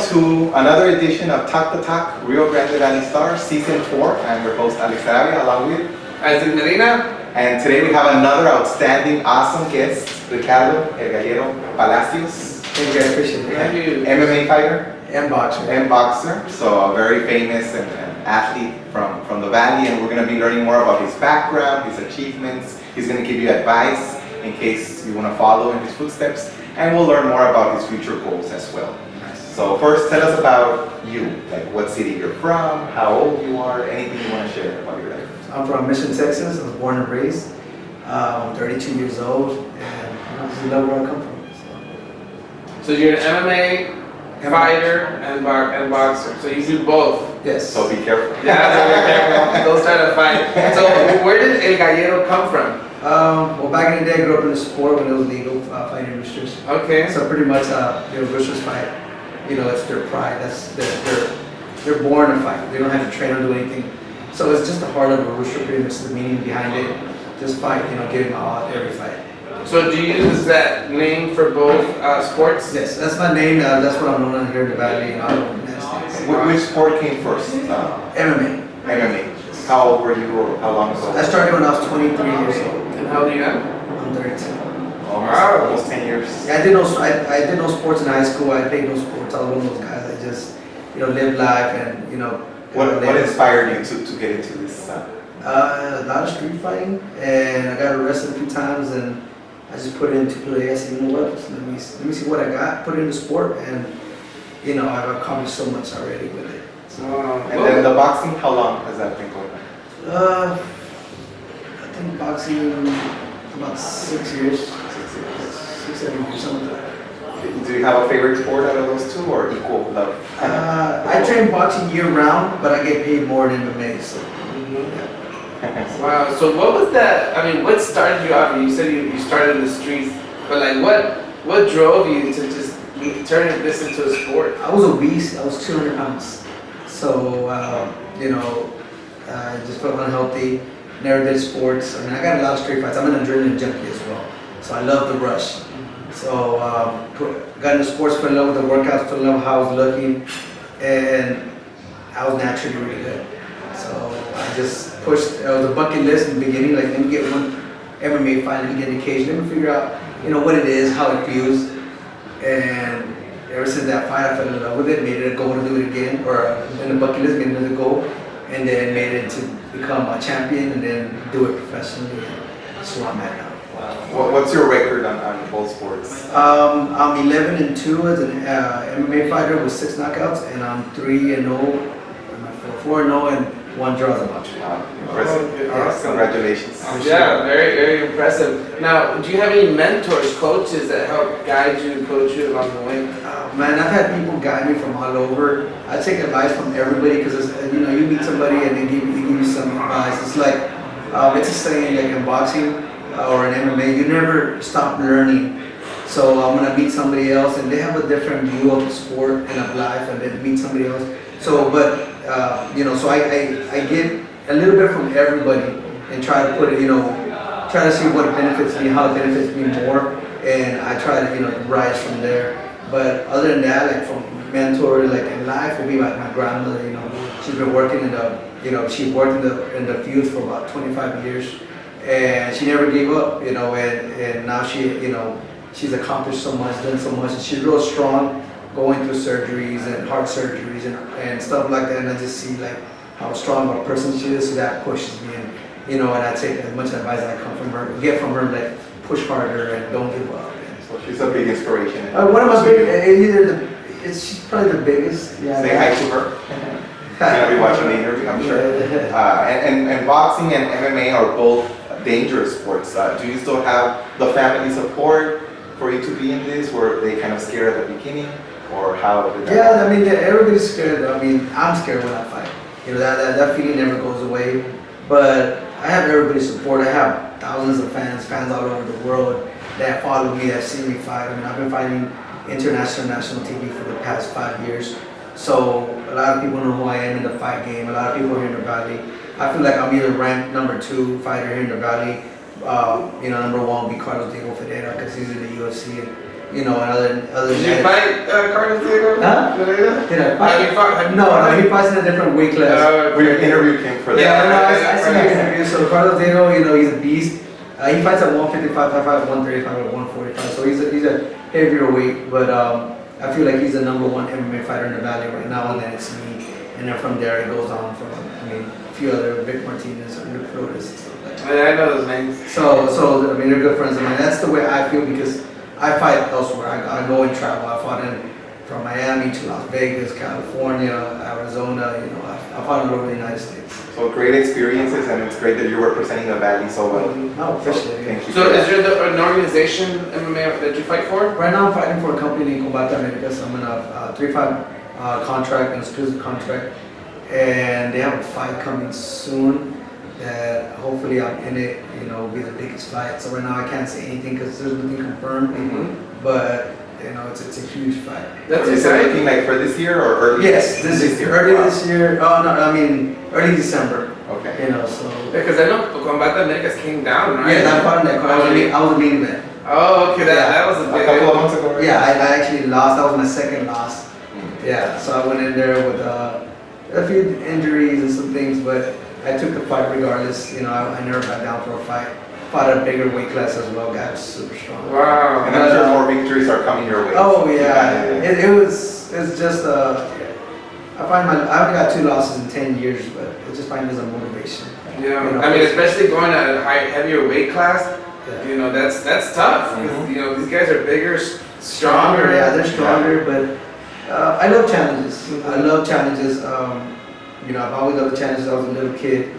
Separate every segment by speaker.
Speaker 1: to another edition of Talk the Talk, Rio Grande Valley Stars, Season 4. I'm your host, Alex Arabia, along with
Speaker 2: Isaac Medina.
Speaker 1: And today we have another outstanding, awesome guest, Ricardo, El Gallero, Palacios.
Speaker 3: Thank you guys, appreciate it.
Speaker 2: Thank you.
Speaker 1: MMA fighter.
Speaker 3: And boxer.
Speaker 1: And boxer. So a very famous and athlete from the Valley, and we're going to be learning more about his background, his achievements. He's going to give you advice in case you want to follow in his footsteps, and we'll learn more about his future goals as well. So first, tell us about you, like what city you're from, how old you are, anything you want to share about your life.
Speaker 3: I'm from Mission, Texas. I was born and raised. I'm 32 years old, and I just love where I come from.
Speaker 2: So you're an MMA fighter and boxer. So you do both.
Speaker 3: Yes.
Speaker 1: So be careful.
Speaker 2: Yeah, so be careful. Don't start a fight. So where did El Gallero come from?
Speaker 3: Well, back in the day, I grew up in the sport when it was legal, fighting roosters.
Speaker 2: Okay.
Speaker 3: So pretty much, roosters fight. You know, it's their pride. They're born to fight. They don't have to train or do anything. So it's just the heart of a rooster, pretty much the meaning behind it. Just fight, give all out every fight.
Speaker 2: So do you use that name for both sports?
Speaker 3: Yes, that's my name. That's what I'm known here in the Valley and all over the United States.
Speaker 1: Which sport came first?
Speaker 3: MMA.
Speaker 1: MMA. How old were you, or how long ago?
Speaker 3: I started when I was 23 years old.
Speaker 2: And how old are you now?
Speaker 3: I'm 32.
Speaker 1: Almost 10 years.
Speaker 3: Yeah, I did no sports in high school. I played no sports. I was one of those guys that just, lived life and,
Speaker 1: What inspired you to get into this?
Speaker 3: A lot of street fighting, and I got arrested a few times, and I just put it into play. I said, you know what? Let me see what I got. Put it into sport, and I've accomplished so much already with it. So,
Speaker 1: and then the boxing, how long has that been going on?
Speaker 3: I think boxing about 6 years. 6, 7 years, something like that.
Speaker 1: Do you have a favorite sport out of those two, or equal love?
Speaker 3: I train boxing year round, but I get paid more than MMA. So.
Speaker 2: Wow. So what was that? I mean, what started you off? You said you started in the streets, but like what drove you to just turn this into a sport?
Speaker 3: I was obese. I was 200 pounds. So I just felt unhealthy. Never did sports. I mean, I got a lot of street fights. I'm an adrenaline junkie as well, so I love the rush. So got into sports, fell in love with the workouts, fell in love with how I was looking, and I was naturally really good. So I just pushed the bucket list in the beginning, like let me get one MMA fight, let me get an occasion, let me figure out what it is, how it feels, and ever since that fight I fell in love with it, made it a goal to do it again, or in the bucket list, made it another goal, and then made it to become a champion and then do it professionally, and that's where I'm at now.
Speaker 1: What's your record on both sports?
Speaker 3: I'm 11-2 as an MMA fighter with 6 knockouts, and I'm 3-0, 4-0, and 1 draw as a boxer.
Speaker 1: Impressive.
Speaker 2: Awesome.
Speaker 1: Congratulations.
Speaker 2: Yeah, very, very impressive. Now, do you have any mentors, coaches that help guide you, coach you along the way?
Speaker 3: Man, I've had people guide me from all over. I take advice from everybody because you meet somebody and they give you some advice. It's like it's a saying like in boxing or in MMA, you never stop learning. So I'm gonna meet somebody else and they have a different view of the sport and of life, and then meet somebody else. So, but so I get a little bit from everybody and try to put it, try to see what benefits me, how it benefits me more, and I try to rise from there. But other than that, like from mentor, like in life, would be like my grandmother. She's been working in the, she worked in the field for about 25 years, and she never gave up. And now she's accomplished so much, done so much, and she's real strong, going through surgeries and heart surgeries and stuff like that. And I just see like how strong of a person she is, so that pushes me. And and I take as much advice as I get from her, like push harder and don't give up.
Speaker 1: So she's a big inspiration.
Speaker 3: One of my she's probably the biggest. Yeah.
Speaker 1: Say hi to her. She's gonna be watching the interview, I'm sure. And boxing and MMA are both dangerous sports. Do you still have the family support for you to be in this? Were they kind of scared at the beginning, or how did that?
Speaker 3: Yeah, I mean, everybody's scared. I mean, I'm scared when I fight. That feeling never goes away. But I have everybody's support. I have thousands of fans all over the world that follow me, that see me fight. I mean, I've been fighting international, national TV for the past 5 years. So a lot of people know who I am in the fight game. A lot of people here in the Valley. I feel like I'm either ranked number 2 fighter here in the Valley. Number 1 will be Ricardo because he's in the UFC. you know, and other
Speaker 2: Did you fight Carlos Diego?
Speaker 3: Huh?
Speaker 2: Did
Speaker 3: Did I fight?
Speaker 2: Have you fought? Have you
Speaker 3: No,
Speaker 2: fought
Speaker 3: no,
Speaker 2: him?
Speaker 3: he fights in a different weight class.
Speaker 1: We interviewed him for
Speaker 3: Yeah,
Speaker 1: that.
Speaker 3: no,
Speaker 2: yeah,
Speaker 3: I see
Speaker 2: yeah.
Speaker 3: your interview. So Ricardo Diego, you know, he's a beast. He fights at 155, I fight at 135, at 145. So he's a heavier weight, but I feel like he's the number one MMA fighter in the valley right now, and then it's me. And then from there it goes on from, I mean, a few other, Vic Martinez or Luke Flores and stuff like that.
Speaker 2: Yeah, I know those names.
Speaker 3: So I mean, they're good friends of mine. That's the way I feel because I fight elsewhere. I go and travel. I fought from Miami to Las Vegas, California, Arizona. You know, I fought all over the United States.
Speaker 1: So great experiences, and it's great that you're representing the valley so well.
Speaker 3: No, appreciate it.
Speaker 1: Thank you.
Speaker 2: So
Speaker 1: for
Speaker 2: is
Speaker 1: that.
Speaker 2: there an organization MMA that you fight for?
Speaker 3: Right now, I'm fighting for a company in Combate Americas. I'm in a 3-5 contract, an exclusive contract, and they have a fight coming soon. That hopefully I'm in it. You know, will be the biggest fight. So right now I can't say anything because there's nothing confirmed. But you know, it's a huge fight.
Speaker 2: That's
Speaker 1: Is it looking
Speaker 2: exciting.
Speaker 1: like for this year or early?
Speaker 3: Yes, this year. Early
Speaker 1: Wow.
Speaker 3: this year. Oh no, I mean early December.
Speaker 1: Okay.
Speaker 3: You know, so.
Speaker 2: Because I know Combate Americas came down, right?
Speaker 3: Yeah, that fought in that car. I was the main event.
Speaker 2: Oh, okay, that was a
Speaker 1: A
Speaker 2: big.
Speaker 1: couple of months ago, right?
Speaker 3: Yeah, I actually lost. That was my second loss.
Speaker 1: Mm.
Speaker 3: Yeah, so I went in there with a few injuries and some things, but I took the fight regardless. You know, I never got down for a fight. Fought a bigger weight class as well. Guy was super strong.
Speaker 2: Wow.
Speaker 1: And I'm sure more victories are coming your way.
Speaker 3: Oh
Speaker 1: You
Speaker 3: yeah,
Speaker 1: got it.
Speaker 3: it's just I only got 2 losses in 10 years, but I just find it as a motivation.
Speaker 2: Yeah,
Speaker 3: You know,
Speaker 2: I mean, especially going to a heavier weight class,
Speaker 3: Yeah.
Speaker 2: you know, that's tough. 'Cause, you know, these guys are bigger, stronger.
Speaker 3: Yeah, they're stronger, but I love challenges. I love challenges. You know, I've always loved the challenges. I was a little kid,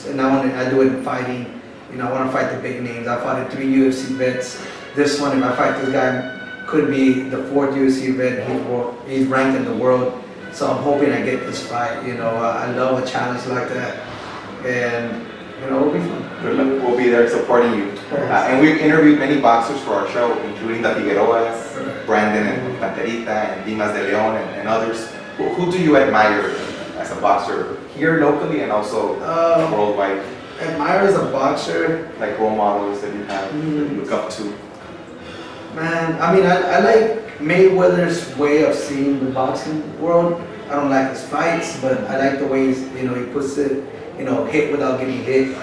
Speaker 3: and now when I do it in fighting, you know, I want to fight the big names. I fought at 3 UFC vets. This one, if I fight this guy, could be the 4th UFC vet. He's ranked in the world, so I'm hoping I get this fight. You know, I love a challenge like that, and you know, it'll be fun.
Speaker 1: Good luck. We'll be there supporting you. And we've interviewed many boxers for our show, including the Figueroas, Brandon and Panterita, and Dimas de Leon, and others. Who do you admire as a boxer here locally and also worldwide?
Speaker 3: Admire as a boxer.
Speaker 1: Like role models that you have that you look up to?
Speaker 3: Man, I mean, I like Mayweather's way of seeing the boxing world. I don't like his fights, but I like the way he puts it, you know, hit without getting hit.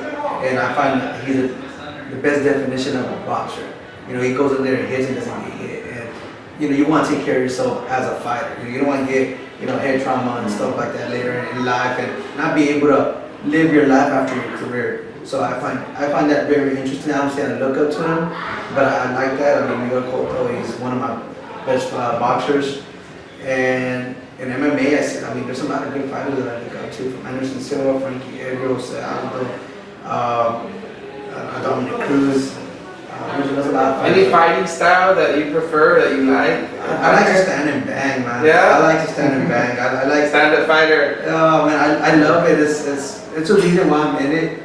Speaker 3: And I find that he's the best definition of a boxer. You know, he goes in there and hits and doesn't get hit. And, you know, you want to take care of yourself as a fighter. You don't want to get, you know, head trauma and stuff like that later in life and not be able to live your life after your career. So I find that very interesting. I don't say I look up to him, but I like that. I mean, Miguel Cotto, he's one of my best boxers. And in MMA, I mean, there's a lot of good fighters that I look up to, from Anderson Silva, Frankie Edgar, Jose Aldo, Dominic Cruz. There's a lot of fighters.
Speaker 2: Any fighting style that you prefer, that you like?
Speaker 3: I like to stand and bang, man.
Speaker 2: Yeah?
Speaker 3: I like to stand and bang. I like.
Speaker 2: Stand-up fighter.
Speaker 3: Oh man, I love it. It's a reason why I'm in it.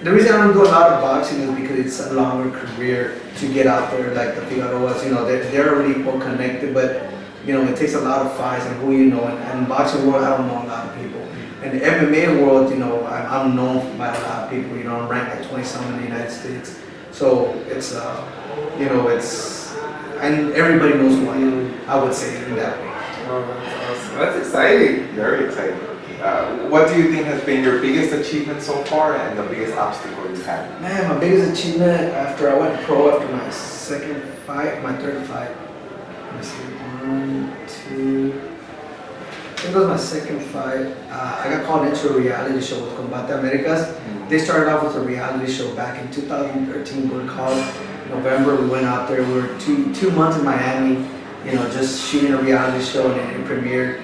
Speaker 3: The reason I don't do a lot of boxing is because it's a longer career to get out there like the Figueroas. You know, they're already well connected, but you know, it takes a lot of fights and who you know. And boxing world, I don't know a lot of people. And the MMA world, you know, I'm known by a lot of people. You know, I'm ranked like 20-something in the United States. So it's, you know, and everybody knows who I am. I would say it in that way.
Speaker 2: Oh, that's awesome. That's exciting.
Speaker 1: Very exciting. What do you think has been your biggest achievement so far and the biggest obstacle you've had?
Speaker 3: Man, my biggest achievement after I went pro after my second fight, my third fight. Let me see, 1, 2. I think it was my second fight. I got called into a reality show with Combate Americas. They started off with a reality show back in 2013. We were called November. We went out there. We were two months in Miami, you know, just shooting a reality show, and it premiered.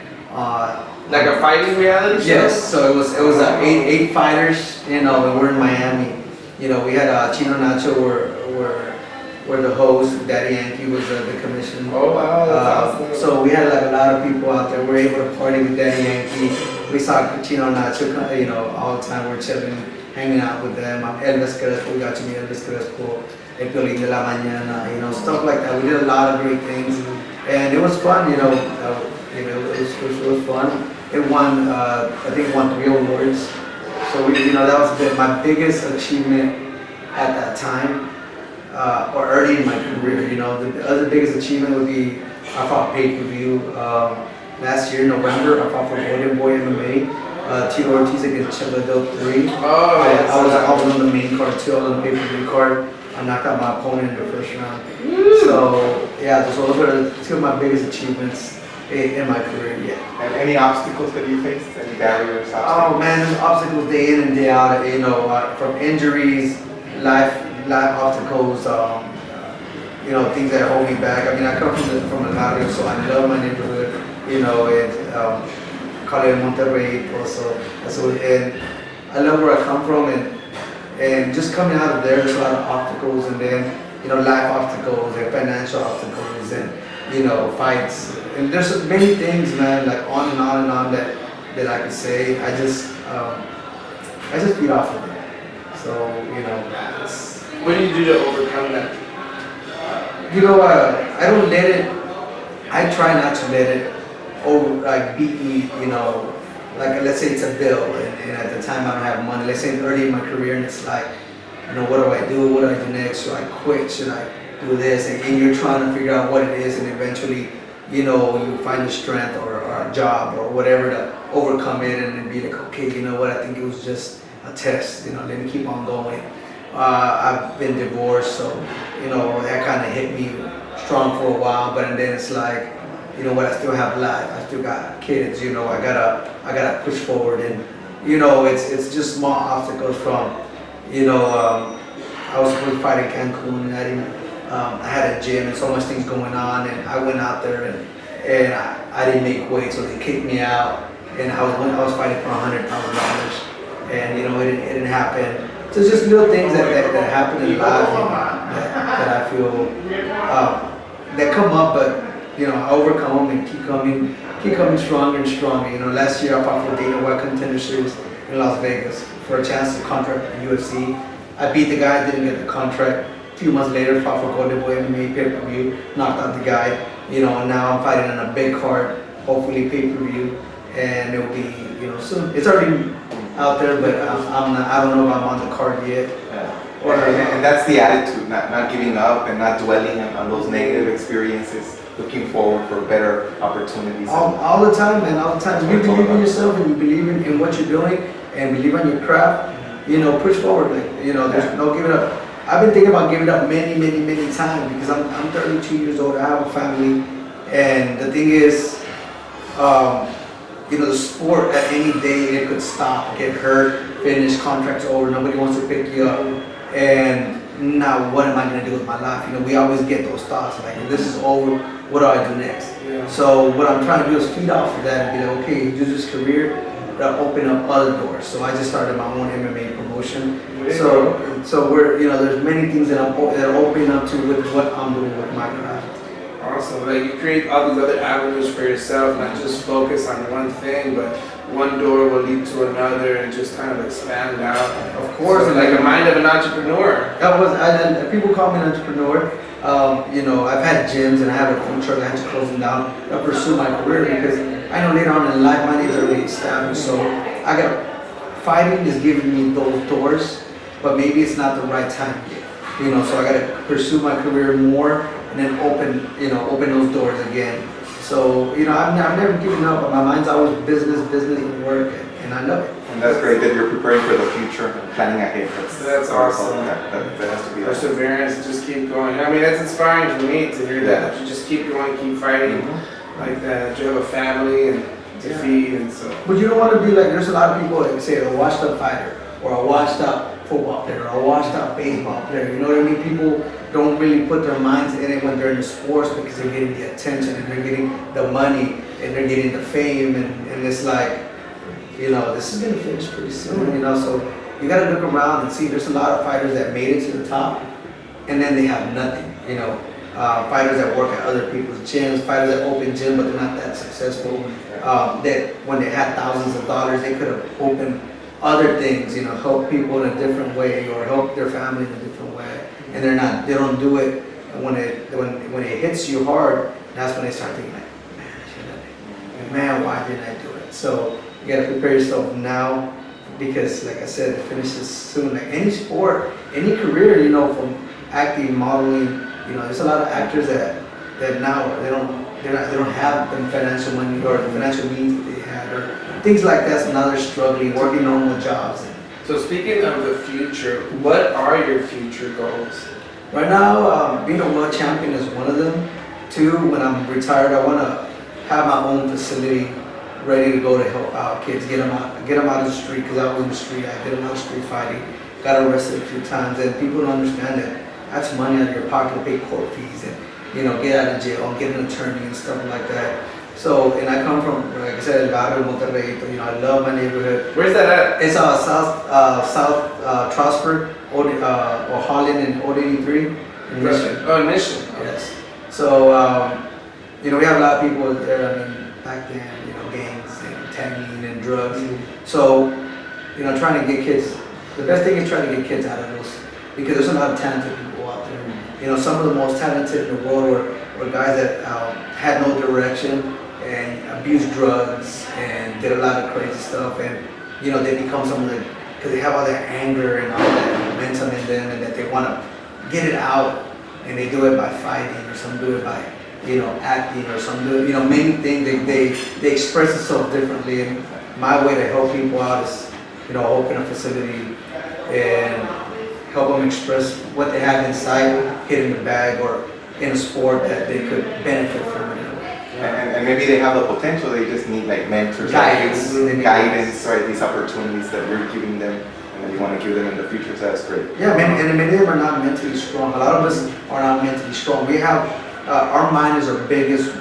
Speaker 2: Like a fighting reality show?
Speaker 3: Yes, so it was eight fighters, you know, and we're in Miami. You know, we had Chino Nacho were the host, Daddy Yankee was the commission.
Speaker 2: Oh wow, that's awesome.
Speaker 3: So we had like a lot of people out there. We were able to party with Daddy Yankee. We saw Chino Nacho, you know, all the time. We're chilling, hanging out with them. Elvis Crespo, we got to meet Elvis Crespo, El Piolín de la Mañana, you know, stuff like that. We did a lot of great things, and it was fun, you know. It was fun. It won, I think it won 3 awards. So you know, that was my biggest achievement at that time. or early in my career. You know, the other biggest achievement would be I fought pay-per-view last year in November. I fought for Golden Boy MMA. Tito Ortiz against Chevadel 3.
Speaker 2: Oh,
Speaker 3: I was on the main card too. I was on the pay-per-view card. I knocked out my opponent in the first round. So yeah, so those are two of my biggest achievements in my career. Yeah.
Speaker 1: And any obstacles that you faced? Any barriers?
Speaker 3: Oh man, there's obstacles day in and day out. You know, from injuries, life obstacles. You know, things that hold me back. I mean, I come from a barrio, so I love my neighborhood. You know, call it Monterrey also. So, and I love where I come from, and just coming out of there, there's a lot of obstacles, and then you know, life obstacles and financial obstacles, and you know, fights, and there's many things, man, like on and on and on that I could say. I just feed off of it. So you know,
Speaker 2: what do you do to overcome that?
Speaker 3: you know, I don't let it. I try not to let it beat me. You know, like let's say it's a bill, and at the time I don't have money. Let's say early in my career, and it's like, you know, what do I do? What do I do next? Should I quit? Should I do this? And you're trying to figure out what it is, and eventually, you know, you find the strength or a job or whatever to overcome it, and then be like, okay, you know what? I think it was just a test. You know, let me keep on going. I've been divorced, so you know that kind of hit me strong for a while. But then it's like, you know what? I still have life. I still got kids. You know, I gotta push forward, and you know, it's just small obstacles from, you know, I was supposed to fight in Cancun, and I didn't. I had a gym and so much things going on, and I went out there and I didn't make weight, so they kicked me out, and I was fighting for $100,000, and you know it didn't happen. So it's just little things that happen in life, you know, that I feel that come up, but you know I overcome them and keep coming stronger and stronger. You know, last year I fought for Dana White Contender Series in Las Vegas for a chance to contract with UFC. I beat the guy, didn't get the contract. A few months later, fought for Golden Boy MMA pay-per-view, knocked out the guy. You know, and now I'm fighting on a big card, hopefully pay-per-view, and it'll be, you know, soon. It's already out there, but I don't know if I'm on the card yet.
Speaker 1: Yeah. And that's the attitude, not giving up and not dwelling on those negative experiences, looking forward for better opportunities.
Speaker 3: All the time, man, all the time. You believe in yourself and you believe in what you're doing and believe in your craft, you know, push forward. Like, you know, there's no giving up. I've been thinking about giving up many times because I'm 32 years old, I have a family, and the thing is, you know, the sport at any day it could stop, get hurt, finish, contract's over, nobody wants to pick you up, and now what am I gonna do with my life? You know, we always get those thoughts like, if this is over, what do I do next?
Speaker 2: Yeah.
Speaker 3: So what I'm trying to do is feed off of that and be like, okay, do this career, but open up other doors. So I just started my own MMA promotion. So we're, you know, there's many things that I'm opening up to with what I'm doing with my craft.
Speaker 2: Awesome. Like you create all these other avenues for yourself, not just focus on one thing, but one door will lead to another and just kind of expand out.
Speaker 3: Of course,
Speaker 2: so like a mind of an entrepreneur.
Speaker 3: People call me an entrepreneur. You know, I've had gyms and I have a food truck. I had to close them down to pursue my career because I know later on in life my needs are really established. So fighting is giving me those doors, but maybe it's not the right time yet. You know, so I got to pursue my career more and then open those doors again. So, you know, I've never given up. My mind's always business and work, and I love it.
Speaker 1: And that's great that you're preparing for the future and planning ahead.
Speaker 2: That's awesome.
Speaker 1: That has to be
Speaker 2: perseverance, just keep going. I mean, that's inspiring for me to hear that you just keep going, keep fighting, like that you have a family and to feed and so.
Speaker 3: But you don't want to be like, there's a lot of people that say a washed up fighter or a washed up football player or a washed up baseball player. You know what I mean? People don't really put their minds in it when they're in the sports because they're getting the attention and they're getting the money and they're getting the fame and it's like, you know, this is going to finish pretty soon, you know, so you got to look around and see there's a lot of fighters that made it to the top and then they have nothing, you know. Fighters that work at other people's gyms, fighters that open gyms but they're not that successful, that when they had thousands of dollars they could have opened other things, you know, help people in a different way or help their family in a different way, and they don't do it. And when it hits you hard, that's when they start thinking like, man, I should have done it. Man, why didn't I do it? So you gotta prepare yourself now because, like I said, it finishes soon. Like any sport, any career, you know, from acting, modeling. You know, there's a lot of actors that now they don't have the financial money or the financial means that they had or things like that. So now they're struggling, working normal jobs.
Speaker 2: So speaking of the future, what are your future goals?
Speaker 3: Right now, being a world champion is one of them. Two, when I'm retired, I want to have my own facility ready to go to help out kids, get them out of the street, because I was in the street, I did a lot of street fighting, got arrested a few times, and people don't understand that that's money out of your pocket to pay court fees and, you know, get out of jail and get an attorney and stuff like that. So, and I come from, like I said, El Barrio, Monterrey, you know, I love my neighborhood.
Speaker 2: Where's that at?
Speaker 3: It's South Trostburg, or Holland and Old 83 in Mission.
Speaker 2: Oh, Mission.
Speaker 3: Yes. So, you know, we have a lot of people there, I mean, back then, you know, gangs and tagging and drugs. So, you know, trying to get kids, the best thing is trying to get kids out of those, because there's a lot of talented people out there. You know, some of the most talented in the world were guys that had no direction and abused drugs and did a lot of crazy stuff, and, you know, they become some of the, because they have all that anger and all that momentum in them, and that they want to get it out, and they do it by fighting, or some do it by, you know, acting, or some do it, you know, many things, they express themselves differently, and my way to help people out is, you know, open a facility and help them express what they have inside, hidden in the bag, or in a sport that they could benefit from it.
Speaker 1: And maybe they have the potential, they just need like mentors,
Speaker 3: Guidance.
Speaker 1: right? These opportunities that we're giving them and that you want to give them in the future, so that's great.
Speaker 3: Yeah, and many of them are not mentally strong. A lot of us are not mentally strong. We have, our mind is our biggest,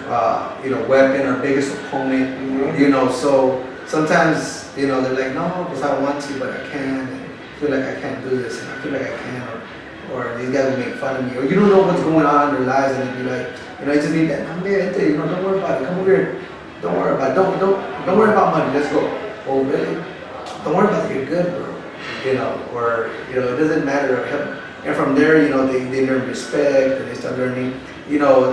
Speaker 3: you know, weapon, our biggest opponent, you know, so sometimes, you know, they're like, no, because I want to, but I can't, and I feel like I can't do this, and I feel like I can, or these guys will make fun of me, or you don't know what's going on in their lives, and you'd be like, you know, you just need that, you know, don't worry about it, come over here, don't worry about it, don't worry about money, let's go. Oh, really? Don't worry about it, you're good, bro. You know, or, you know, it doesn't matter. And from there, you know, they learn respect, and they start learning, you know,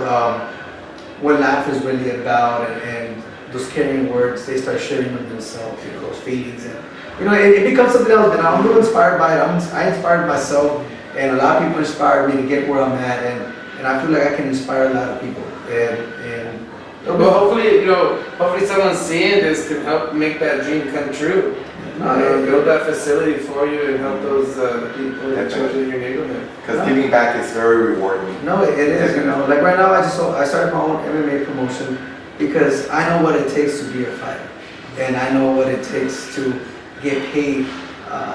Speaker 3: what life is really about, and those caring words, they start sharing them themselves, you know, those feelings, and, you know, it becomes something else, and I'm really inspired by it. I inspired myself, and a lot of people inspired me to get where I'm at, and I feel like I can inspire a lot of people, and
Speaker 2: well, hopefully, you know, hopefully someone seeing this can help make that dream come true. Build that facility for you and help those people, the children in your neighborhood.
Speaker 1: Because giving back is very rewarding.
Speaker 3: No, it is, you know, like right now I started my own MMA promotion because I know what it takes to be a fighter, and I know what it takes to get paid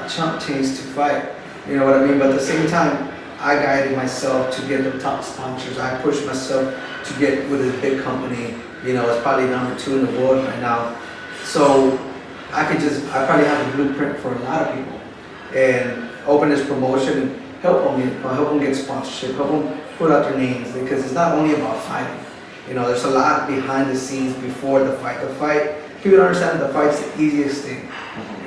Speaker 3: chump change to fight, you know what I mean? But at the same time, I guided myself to get the top sponsors. I pushed myself to get with a big company, you know, it's probably number 2 in the world right now. So I probably have a blueprint for a lot of people, and open this promotion and help them get sponsorship, help them put out their names, because it's not only about fighting. You know, there's a lot behind the scenes before the fight. The fight, people don't understand that the fight's the easiest thing.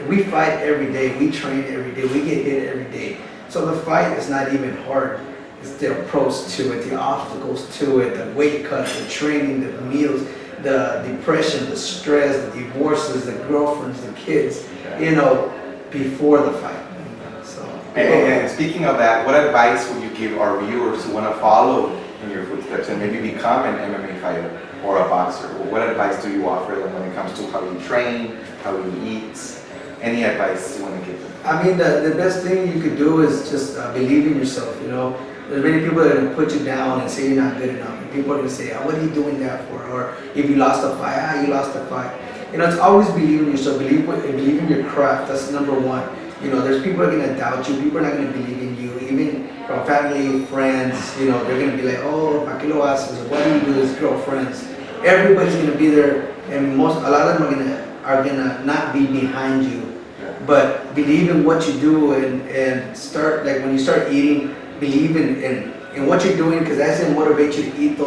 Speaker 3: We fight every day, we train every day, we get hit every day. So the fight is not even hard. It's the approach to it, the obstacles to it, the weight cuts, the training, the meals, the depression, the stress, the divorces, the girlfriends, the kids, you know, before the fight. So.
Speaker 1: And speaking of that, what advice would you give our viewers who want to follow in your footsteps and maybe become an MMA fighter or a boxer? What advice do you offer them when it comes to how you train, how you eat? Any advice you want to give them?
Speaker 3: I mean, the best thing you could do is just believe in yourself, you know. There's many people that are going to put you down and say you're not good enough. And people are going to say, what are you doing that for? Or if you lost a fight, you lost a fight. You know, it's always believe in yourself, believe in your craft. That's number one. You know, there's people that are going to doubt you. People are not going to believe in you. Even from family, friends, you know, they're going to be like, oh, ¿pa qué lo haces? What do you do with girlfriends? Everybody's going to be there, and a lot of them are gonna not be behind you. But believe in what you do, and start, like when you start eating, believe in what you're doing, because that's gonna motivate you to eat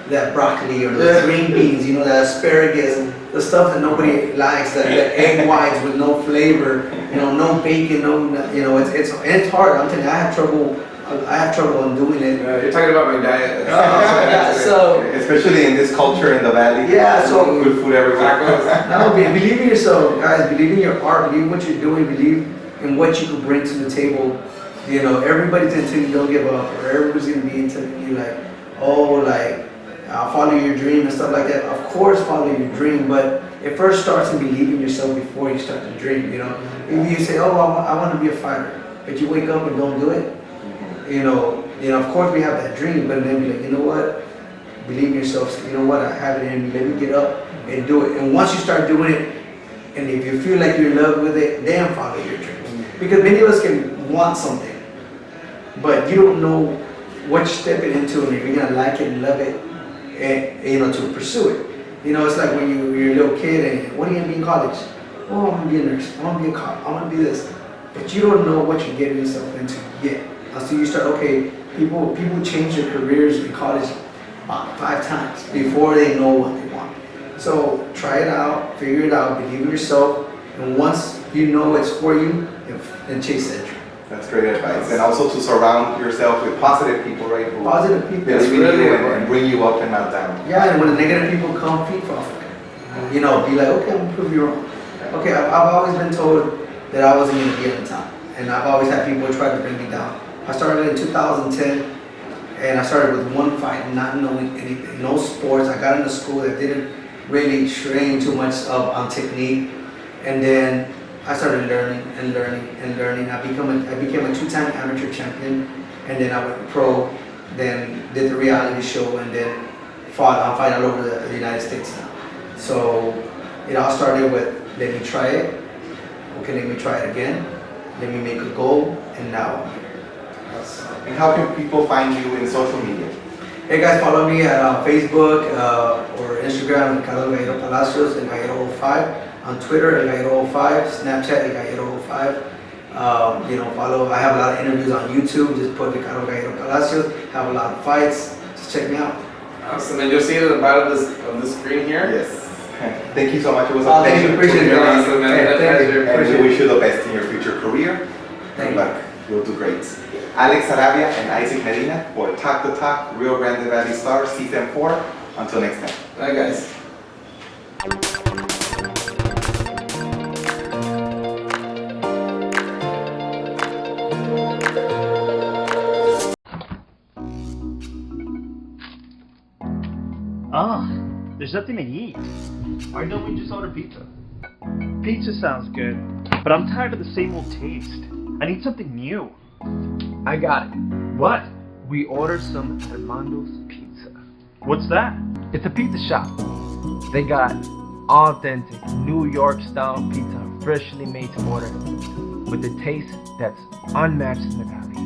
Speaker 3: that broccoli or the green beans, you know, that asparagus, the stuff that nobody likes, the egg whites with no flavor, you know, no bacon, no, you know, it's hard. I'm telling you, I have trouble in doing it.
Speaker 2: You're talking about my diet.
Speaker 3: So
Speaker 1: especially in this culture in the valley.
Speaker 3: Yeah, so
Speaker 1: good food everywhere.
Speaker 3: No, believe in yourself, guys. Believe in your art. Believe in what you're doing. Believe in what you can bring to the table. You know, everybody's gonna tell you don't give up, or everybody's gonna be telling you like, oh, like, follow your dream and stuff like that. Of course, follow your dream, but it first starts in believing in yourself before you start to dream. You know, if you say, oh, I want to be a fighter, but you wake up and don't do it, you know, of course we have that dream, but then be like, you know what, believe in yourself. So, you know what, I have it in me. Let me get up and do it. And once you start doing it, and if you feel like you're in love with it, then follow your dreams. Because many of us can want something, but you don't know what you're stepping into, and if you're gonna like it and love it, and you know, to pursue it. You know, it's like when you're a little kid and what are you gonna be in college? Oh, I'm gonna be a nurse. I wanna be a cop. I wanna be this. But you don't know what you're getting yourself into yet. Until you start, okay, people change their careers in college about 5 times before they know what they want. So try it out, figure it out, believe in yourself, and once you know it's for you, then chase that dream.
Speaker 1: That's great advice. And also to surround yourself with positive people, right? Who
Speaker 3: Positive people.
Speaker 1: believe in
Speaker 2: really
Speaker 1: you
Speaker 2: important.
Speaker 1: and bring you up and not down.
Speaker 3: Yeah, and when the negative people come, feed off of it. You know, be like, okay, I'm gonna prove you wrong. Okay, I've always been told that I wasn't gonna be on the top, and I've always had people try to bring me down. I started in 2010, and I started with one fight, not knowing anything, no sports. I got into school that didn't really train too much on technique, and then I started learning and learning and learning. I became a 2-time amateur champion, and then I went pro, then did the reality show, and then I'm fighting all over the United States now. So it all started with, let me try it, okay, let me try it again, let me make a goal, and now I'm here.
Speaker 1: And how can people find you in social media?
Speaker 3: Hey guys, follow me at Facebook or Instagram, Ricardo Gallero Palacios, El Gallero 05. On Twitter, El Gallero 05. Snapchat, El Gallero 05. You know, follow. I have a lot of interviews on YouTube. Just put Ricardo Gallero Palacios. Have a lot of fights. Just check me out.
Speaker 2: Awesome, and you'll see it at the bottom of the screen here.
Speaker 1: Yes. Thank you so much. It was a
Speaker 3: Oh, thank you.
Speaker 1: pleasure.
Speaker 3: Appreciate it, guys.
Speaker 2: Awesome, man.
Speaker 3: Hey, thank you.
Speaker 1: And we wish you the best in your future career.
Speaker 3: Thank
Speaker 1: Good
Speaker 3: you.
Speaker 1: luck. You'll do great. Alex Sarabia and Isaac Medina for Talk the Talk, Rio Grande Valley Stars Season 4. Until next time.
Speaker 2: Bye, guys.
Speaker 4: There's nothing to eat. Why don't we just order pizza? Pizza sounds good, but I'm tired of the same old taste. I need something new.
Speaker 5: I got it.
Speaker 4: What?
Speaker 5: We ordered some Armando's pizza.
Speaker 4: What's that?
Speaker 5: It's a pizza shop. They got authentic New York style pizza, freshly made to order, with a taste that's unmatched in the valley.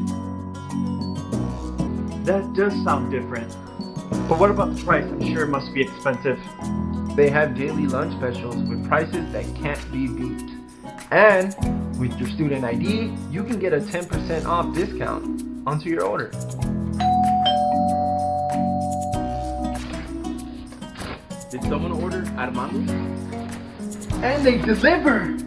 Speaker 4: That does sound different. But what about the price? I'm sure it must be expensive.
Speaker 5: They have daily lunch specials with prices that can't be beat. And with your student ID, you can get a 10% off discount onto your order. Did someone order Armando? And they deliver!